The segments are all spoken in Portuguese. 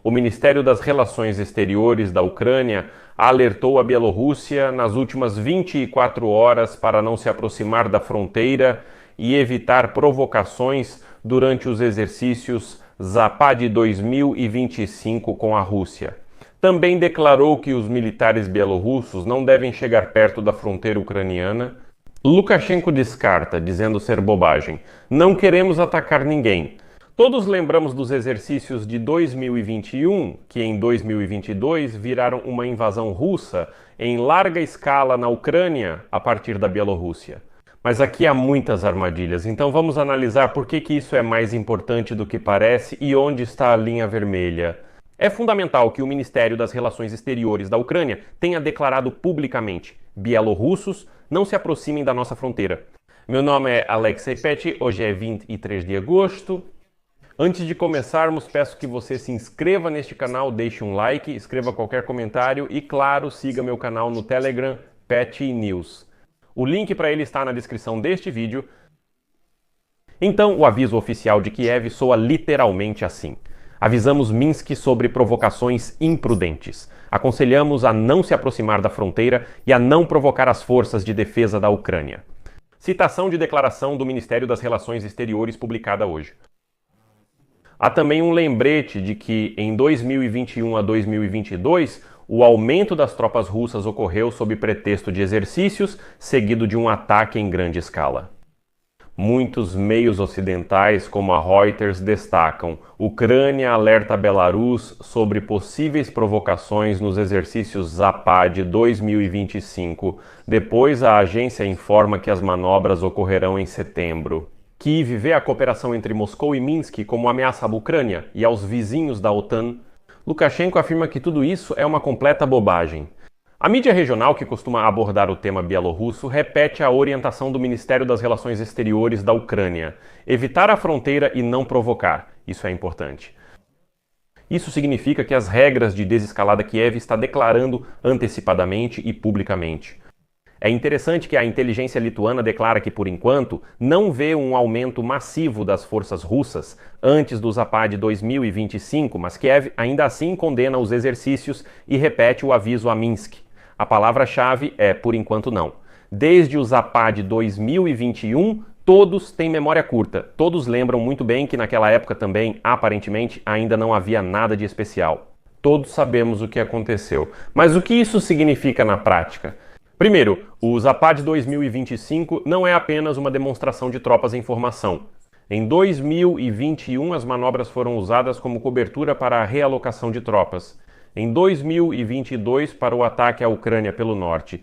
o Ministério das Relações Exteriores da Ucrânia alertou a Bielorrússia nas últimas 24 horas para não se aproximar da fronteira e evitar provocações durante os exercícios Zapad 2025 com a Rússia. Também declarou que os militares bielorrussos não devem chegar perto da fronteira ucraniana. Lukashenko descarta, dizendo ser bobagem. Não queremos atacar ninguém. Todos lembramos dos exercícios de 2021, que em 2022 viraram uma invasão russa em larga escala na Ucrânia a partir da Bielorrússia. Mas aqui há muitas armadilhas, então vamos analisar por que isso é mais importante do que parece e onde está a linha vermelha. É fundamental que o Ministério das Relações Exteriores da Ucrânia tenha declarado publicamente: bielorrussos não se aproximem da nossa fronteira. Meu nome é Alexei Peti, hoje é 23 de agosto. Antes de começarmos, peço que você se inscreva neste canal, deixe um like, escreva qualquer comentário e, claro, siga meu canal no Telegram, Peti News. O link para ele está na descrição deste vídeo. Então, o aviso oficial de Kiev soa literalmente assim. Avisamos Minsk sobre provocações imprudentes. Aconselhamos a não se aproximar da fronteira e a não provocar as forças de defesa da Ucrânia. Citação de declaração do Ministério das Relações Exteriores publicada hoje. Há também um lembrete de que, em 2021 a 2022, o aumento das tropas russas ocorreu sob pretexto de exercícios, seguido de um ataque em grande escala. Muitos meios ocidentais, como a Reuters, destacam: Ucrânia alerta Belarus sobre possíveis provocações nos exercícios Zapad 2025. Depois, a agência informa que as manobras ocorrerão em setembro. Kiev vê a cooperação entre Moscou e Minsk como ameaça à Ucrânia e aos vizinhos da OTAN. Lukashenko afirma que tudo isso é uma completa bobagem. A mídia regional, que costuma abordar o tema bielorrusso, repete a orientação do Ministério das Relações Exteriores da Ucrânia: evitar a fronteira e não provocar. Isso é importante. Isso significa que as regras de desescalada Kiev está declarando antecipadamente e publicamente. É interessante que a inteligência lituana declara que, por enquanto, não vê um aumento massivo das forças russas antes do Zapad 2025, mas Kiev ainda assim condena os exercícios e repete o aviso a Minsk. A palavra-chave é, por enquanto, não. Desde o Zapad 2021, todos têm memória curta. Todos lembram muito bem que naquela época também, aparentemente, ainda não havia nada de especial. Todos sabemos o que aconteceu. Mas o que isso significa na prática? Primeiro, o Zapad 2025 não é apenas uma demonstração de tropas em formação. Em 2021, as manobras foram usadas como cobertura para a realocação de tropas. Em 2022, para o ataque à Ucrânia pelo norte.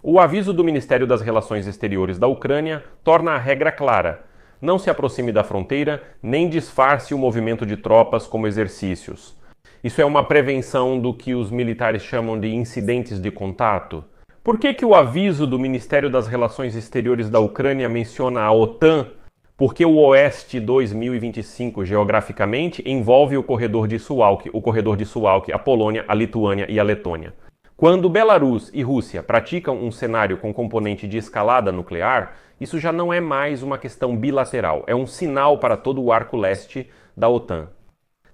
O aviso do Ministério das Relações Exteriores da Ucrânia torna a regra clara: não se aproxime da fronteira, nem disfarce o movimento de tropas como exercícios. Isso é uma prevenção do que os militares chamam de incidentes de contato. Por que o aviso do Ministério das Relações Exteriores da Ucrânia menciona a OTAN? Porque o Oeste 2025, geograficamente, envolve o corredor de Suwałki, a Polônia, a Lituânia e a Letônia. Quando Belarus e Rússia praticam um cenário com componente de escalada nuclear, isso já não é mais uma questão bilateral, é um sinal para todo o arco leste da OTAN.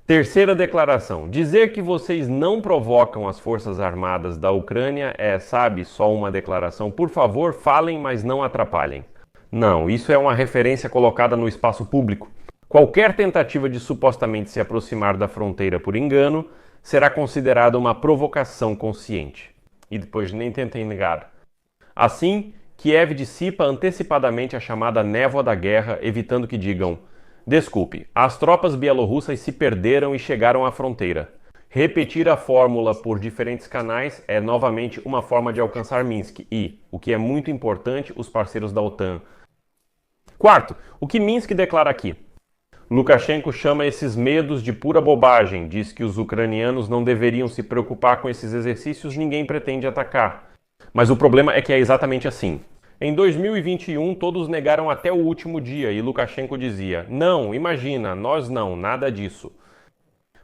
Terceira declaração: dizer que vocês não provocam as forças armadas da Ucrânia é, só uma declaração. Por favor, falem, mas não atrapalhem. Não, isso é uma referência colocada no espaço público. Qualquer tentativa de supostamente se aproximar da fronteira por engano será considerada uma provocação consciente. E depois nem tentem negar. Assim, Kiev dissipa antecipadamente a chamada névoa da guerra, evitando que digam: desculpe, as tropas bielorrussas se perderam e chegaram à fronteira. Repetir a fórmula por diferentes canais é novamente uma forma de alcançar Minsk e, o que é muito importante, os parceiros da OTAN. Quarto, o que Minsk declara aqui? Lukashenko chama esses medos de pura bobagem, diz que os ucranianos não deveriam se preocupar com esses exercícios, ninguém pretende atacar. Mas o problema é que é exatamente assim. Em 2021, todos negaram até o último dia e Lukashenko dizia: não, imagina, nós não, nada disso.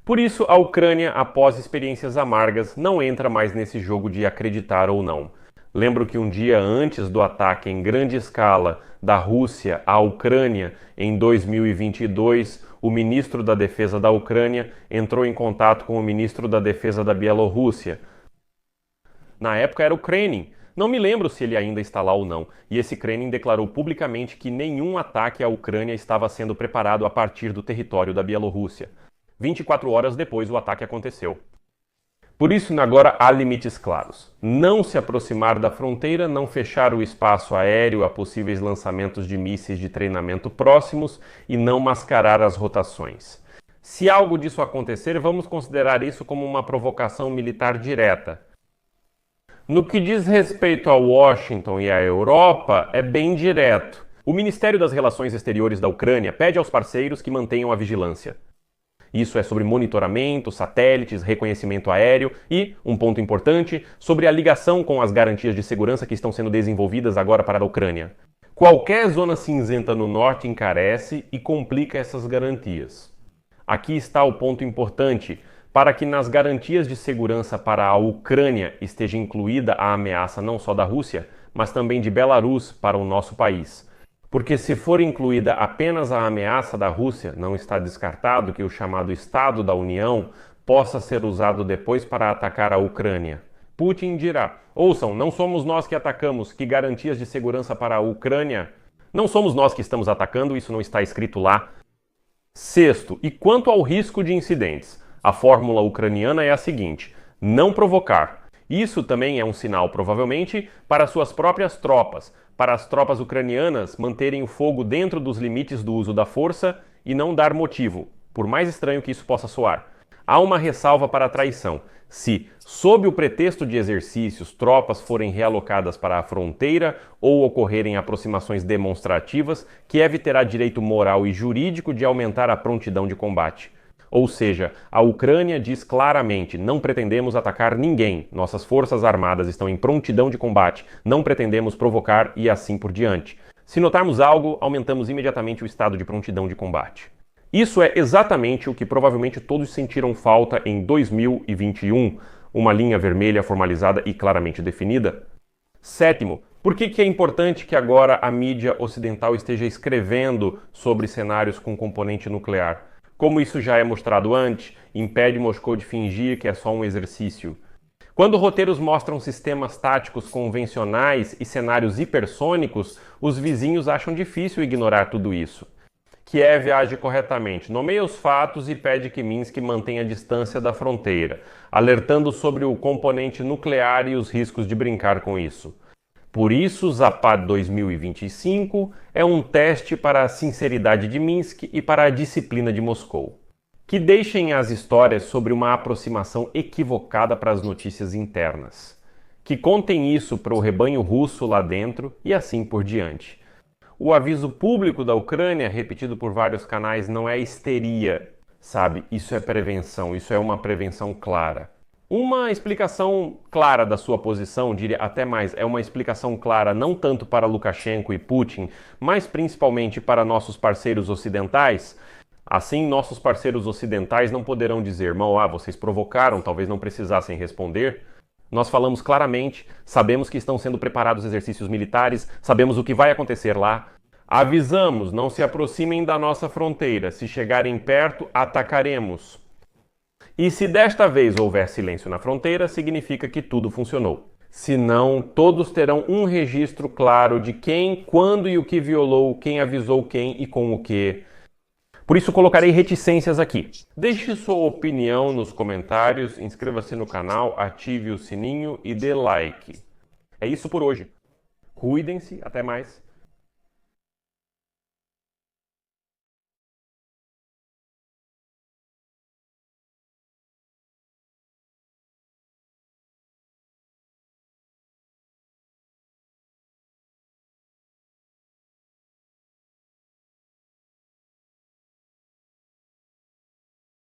Por isso, a Ucrânia, após experiências amargas, não entra mais nesse jogo de acreditar ou não. Lembro que um dia antes do ataque em grande escala da Rússia à Ucrânia, em 2022, o ministro da Defesa da Ucrânia entrou em contato com o ministro da Defesa da Bielorrússia. Na época era o Krenin. Não me lembro se ele ainda está lá ou não, e esse Krenin declarou publicamente que nenhum ataque à Ucrânia estava sendo preparado a partir do território da Bielorrússia. 24 horas depois o ataque aconteceu. Por isso, agora há limites claros. Não se aproximar da fronteira, não fechar o espaço aéreo a possíveis lançamentos de mísseis de treinamento próximos e não mascarar as rotações. Se algo disso acontecer, vamos considerar isso como uma provocação militar direta. No que diz respeito a Washington e à Europa, é bem direto. O Ministério das Relações Exteriores da Ucrânia pede aos parceiros que mantenham a vigilância. Isso é sobre monitoramento, satélites, reconhecimento aéreo e, um ponto importante, sobre a ligação com as garantias de segurança que estão sendo desenvolvidas agora para a Ucrânia. Qualquer zona cinzenta no norte encarece e complica essas garantias. Aqui está o ponto importante. Para que nas garantias de segurança para a Ucrânia esteja incluída a ameaça não só da Rússia, mas também de Belarus para o nosso país. Porque se for incluída apenas a ameaça da Rússia, não está descartado que o chamado Estado da União possa ser usado depois para atacar a Ucrânia. Putin dirá: ouçam, não somos nós que atacamos, que garantias de segurança para a Ucrânia? Não somos nós que estamos atacando, isso não está escrito lá. Sexto, e quanto ao risco de incidentes? A fórmula ucraniana é a seguinte: não provocar. Isso também é um sinal, provavelmente, para suas próprias tropas, para as tropas ucranianas manterem o fogo dentro dos limites do uso da força e não dar motivo, por mais estranho que isso possa soar. Há uma ressalva para a traição. Se, sob o pretexto de exercícios, tropas forem realocadas para a fronteira ou ocorrerem aproximações demonstrativas, Kiev terá direito moral e jurídico de aumentar a prontidão de combate. Ou seja, a Ucrânia diz claramente: não pretendemos atacar ninguém, nossas forças armadas estão em prontidão de combate, não pretendemos provocar e assim por diante. Se notarmos algo, aumentamos imediatamente o estado de prontidão de combate. Isso é exatamente o que provavelmente todos sentiram falta em 2021, uma linha vermelha formalizada e claramente definida. Sétimo, por que é importante que agora a mídia ocidental esteja escrevendo sobre cenários com componente nuclear? Como isso já é mostrado antes, impede Moscou de fingir que é só um exercício. Quando roteiros mostram sistemas táticos convencionais e cenários hipersônicos, os vizinhos acham difícil ignorar tudo isso. Kiev age corretamente, nomeia os fatos e pede que Minsk mantenha a distância da fronteira, alertando sobre o componente nuclear e os riscos de brincar com isso. Por isso, Zapad 2025 é um teste para a sinceridade de Minsk e para a disciplina de Moscou. Que deixem as histórias sobre uma aproximação equivocada para as notícias internas. Que contem isso para o rebanho russo lá dentro e assim por diante. O aviso público da Ucrânia, repetido por vários canais, não é histeria, sabe? Isso é prevenção, isso é uma prevenção clara. Uma explicação clara da sua posição, diria até mais, é uma explicação clara não tanto para Lukashenko e Putin, mas principalmente para nossos parceiros ocidentais. Assim, nossos parceiros ocidentais não poderão dizer: vocês provocaram, talvez não precisassem responder. Nós falamos claramente, sabemos que estão sendo preparados exercícios militares, sabemos o que vai acontecer lá. Avisamos, não se aproximem da nossa fronteira, se chegarem perto, atacaremos. E se desta vez houver silêncio na fronteira, significa que tudo funcionou. Senão, todos terão um registro claro de quem, quando e o que violou, quem avisou quem e com o que. Por isso colocarei reticências aqui. Deixe sua opinião nos comentários, inscreva-se no canal, ative o sininho e dê like. É isso por hoje. Cuidem-se, até mais.